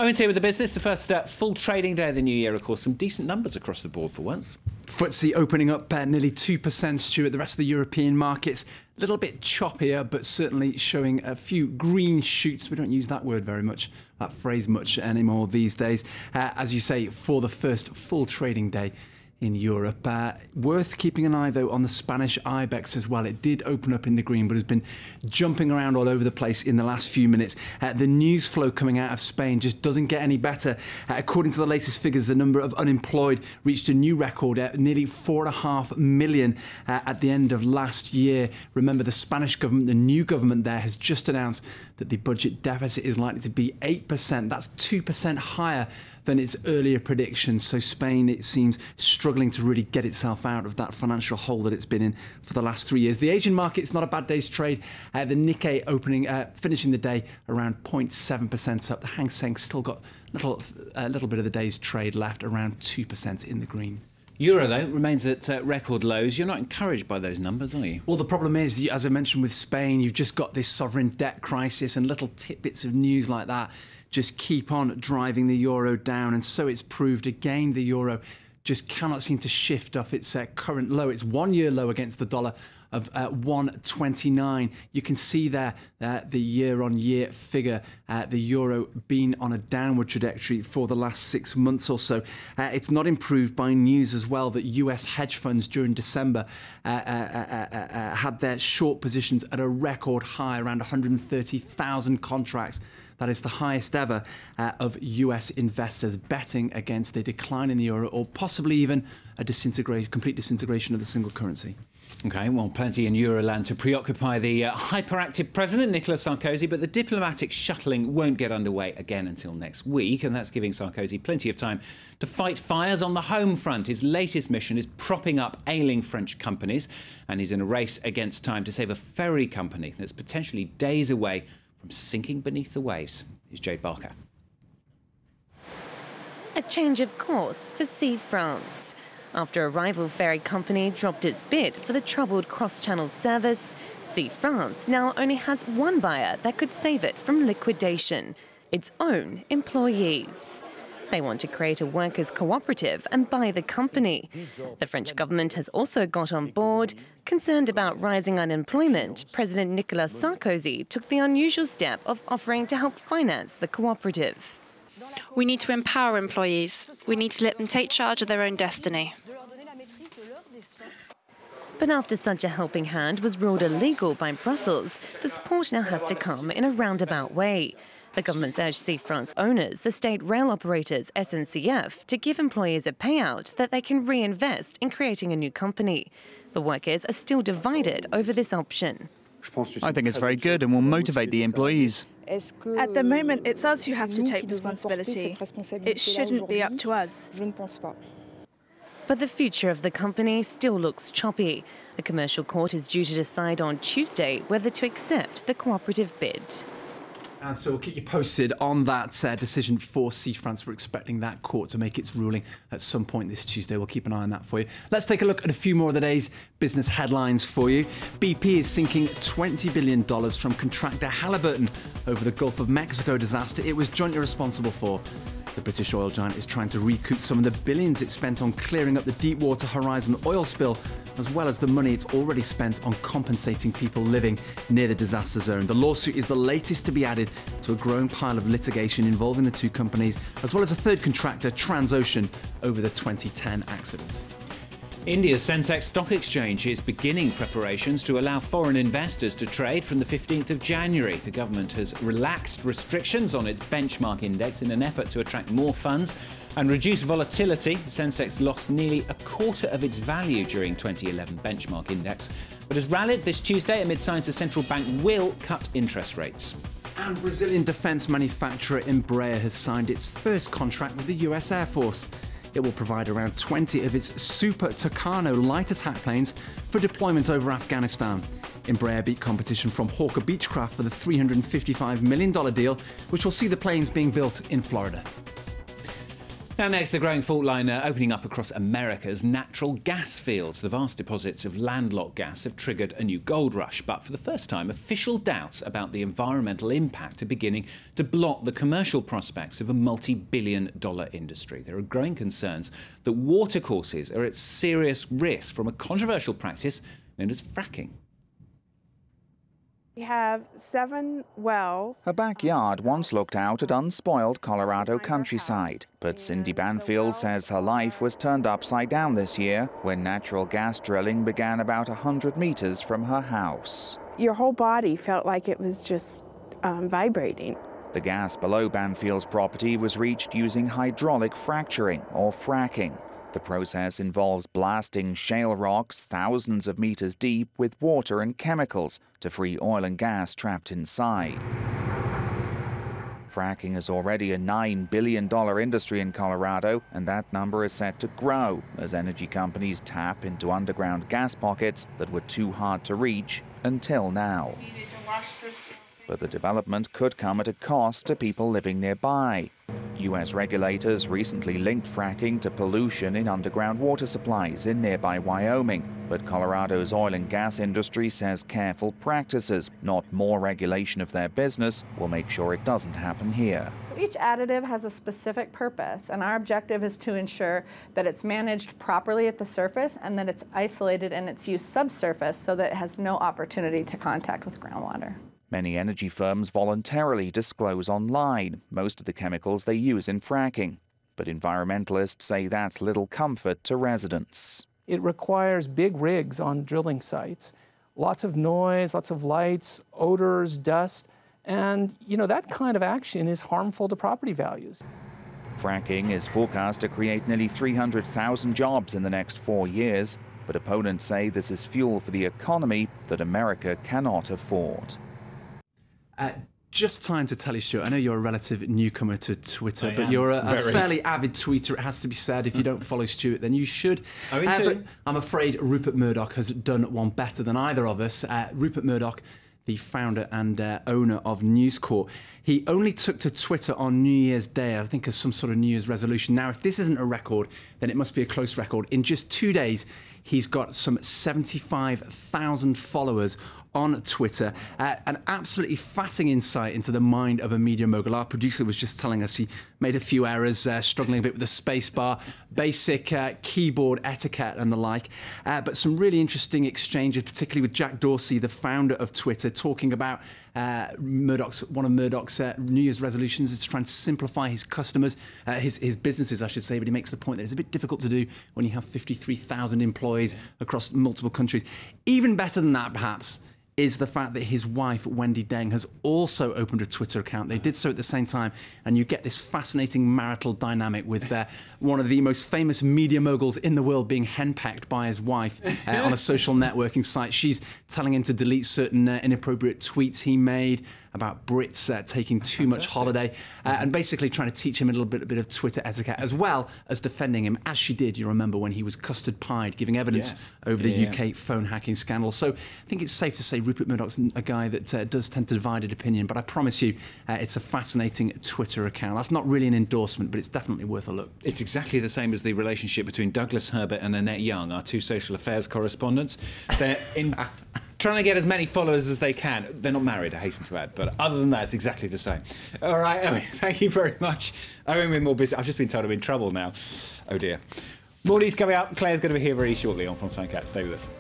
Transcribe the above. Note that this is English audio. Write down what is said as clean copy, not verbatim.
Owen's here with the business. The first full trading day of the new year, of course. Some decent numbers across the board for once. FTSE opening up nearly 2%, Stuart. The rest of the European markets a little bit choppier, but certainly showing a few green shoots. We don't use that word very much, that phrase much anymore these days. As you say, for the first full trading day in Europe. Worth keeping an eye, though, on the Spanish IBEX as well. It did open up in the green, but has been jumping around all over the place in the last few minutes. The news flow coming out of Spain just doesn't get any better. According to the latest figures, the number of unemployed reached a new record at nearly 4.5 million at the end of last year. Remember, the Spanish government, the new government there, has just announced that the budget deficit is likely to be 8%. That's 2% higher than its earlier predictions. So Spain, it seems, struggling to really get itself out of that financial hole that it's been in for the last 3 years. The Asian market's not a bad day's trade. The Nikkei finishing the day around 0.7% up. The Hang Seng still got a little bit of the day's trade left, around 2% in the green. Euro, though, remains at record lows. You're not encouraged by those numbers, are you? Well, the problem is, as I mentioned with Spain, you've just got this sovereign debt crisis, and little tidbits of news like that just keep on driving the euro down. And so it's proved again, the euro just cannot seem to shift off its current low. It's 1 year low against the dollar of 129. You can see there the year-on-year figure, the euro being on a downward trajectory for the last 6 months or so. It's not improved by news as well that US hedge funds during December had their short positions at a record high, around 130,000 contracts. That is the highest ever of US investors betting against a decline in the euro, or possibly even a complete disintegration of the single currency. OK, well, plenty in Euroland to preoccupy the hyperactive president, Nicolas Sarkozy, but the diplomatic shuttling won't get underway again until next week, and that's giving Sarkozy plenty of time to fight fires on the home front. His latest mission is propping up ailing French companies, and he's in a race against time to save a ferry company that's potentially days away from sinking beneath the waves. Here's Jade Barker. A change of course for Sea France. After a rival ferry company dropped its bid for the troubled cross-channel service, Sea France now only has one buyer that could save it from liquidation: its own employees. They want to create a workers' cooperative and buy the company. The French government has also got on board. Concerned about rising unemployment, President Nicolas Sarkozy took the unusual step of offering to help finance the cooperative. We need to empower employees. We need to let them take charge of their own destiny. But after such a helping hand was ruled illegal by Brussels, the support now has to come in a roundabout way. The government's urged Sea France owners, the state rail operators SNCF, to give employees a payout that they can reinvest in creating a new company. The workers are still divided over this option. I think it's very good and will motivate the employees. At the moment, it's us who have to take responsibility. It shouldn't be up to us. But the future of the company still looks choppy. A commercial court is due to decide on Tuesday whether to accept the cooperative bid. And so we'll keep you posted on that decision for Sea France. We're expecting that court to make its ruling at some point this Tuesday. We'll keep an eye on that for you. Let's take a look at a few more of the day's business headlines for you. BP is sinking $20 billion from contractor Halliburton over the Gulf of Mexico disaster it was jointly responsible for. The British oil giant is trying to recoup some of the billions it spent on clearing up the Deepwater Horizon oil spill, as well as the money it's already spent on compensating people living near the disaster zone. The lawsuit is the latest to be added to a growing pile of litigation involving the two companies, as well as a third contractor, Transocean, over the 2010 accident. India's Sensex stock exchange is beginning preparations to allow foreign investors to trade from the 15th of January. The government has relaxed restrictions on its benchmark index in an effort to attract more funds and reduce volatility. The Sensex lost nearly a quarter of its value during 2011 benchmark index, but has rallied this Tuesday amid signs the central bank will cut interest rates. And Brazilian defence manufacturer Embraer has signed its first contract with the US Air Force. It will provide around 20 of its Super Tucano light attack planes for deployment over Afghanistan. Embraer beat competition from Hawker Beechcraft for the $355 million deal, which will see the planes being built in Florida. Now next, the growing fault line opening up across America's natural gas fields. The vast deposits of landlocked gas have triggered a new gold rush, but for the first time, official doubts about the environmental impact are beginning to blot the commercial prospects of a multi-billion-dollar industry. There are growing concerns that watercourses are at serious risk from a controversial practice known as fracking. We have 7 wells. Her backyard once looked out at unspoiled Colorado countryside, but Cindy Banfield says her life was turned upside down this year when natural gas drilling began about 100 meters from her house. Your whole body felt like it was just vibrating. The gas below Banfield's property was reached using hydraulic fracturing, or fracking. The process involves blasting shale rocks thousands of meters deep with water and chemicals to free oil and gas trapped inside. Fracking is already a $9 billion industry in Colorado, and that number is set to grow as energy companies tap into underground gas pockets that were too hard to reach until now. But the development could come at a cost to people living nearby. U.S. regulators recently linked fracking to pollution in underground water supplies in nearby Wyoming. But Colorado's oil and gas industry says careful practices, not more regulation of their business, will make sure it doesn't happen here. Each additive has a specific purpose, and our objective is to ensure that it's managed properly at the surface and that it's isolated and it's used subsurface so that it has no opportunity to contact with groundwater. Many energy firms voluntarily disclose online most of the chemicals they use in fracking, but environmentalists say that's little comfort to residents. It requires big rigs on drilling sites, lots of noise, lots of lights, odors, dust, and that kind of action is harmful to property values. Fracking is forecast to create nearly 300,000 jobs in the next 4 years, but opponents say this is fuel for the economy that America cannot afford. Just time to tell you, Stuart, I know you're a relative newcomer to Twitter, but you're a fairly avid tweeter, it has to be said. If you don't follow Stuart, then you should. But I'm afraid Rupert Murdoch has done one better than either of us. Rupert Murdoch, the founder and owner of News Corp, he only took to Twitter on New Year's Day, I think as some sort of New Year's resolution. Now, if this isn't a record, then it must be a close record. In just 2 days, he's got some 75,000 followers on Twitter. An absolutely fascinating insight into the mind of a media mogul. Our producer was just telling us he made a few errors, struggling a bit with the space bar, basic keyboard etiquette and the like. But some really interesting exchanges, particularly with Jack Dorsey, the founder of Twitter, talking about one of Murdoch's New Year's resolutions is to try and simplify his customers, his businesses, I should say. But he makes the point that it's a bit difficult to do when you have 53,000 employees across multiple countries. Even better than that, perhaps, is the fact that his wife, Wendy Deng, has also opened a Twitter account. They did so at the same time, and you get this fascinating marital dynamic with one of the most famous media moguls in the world being henpecked by his wife on a social networking site. She's telling him to delete certain inappropriate tweets he made about Brits taking too much holiday, and basically trying to teach him a little bit of Twitter etiquette, as well as defending him, as she did, you remember, when he was custard pied, giving evidence over the UK phone hacking scandal. So I think it's safe to say Rupert Murdoch's a guy that does tend to divided opinion, but I promise you it's a fascinating Twitter account. That's not really an endorsement, but it's definitely worth a look. It's exactly the same as the relationship between Douglas Herbert and Annette Young, our two social affairs correspondents. They're trying to get as many followers as they can. They're not married, I hasten to add, but other than that, it's exactly the same. All right, Owen, thank you very much. Owen with more business. I've just been told I'm in trouble now. Oh dear. More news coming up. Claire's going to be here very shortly on France 24. Stay with us.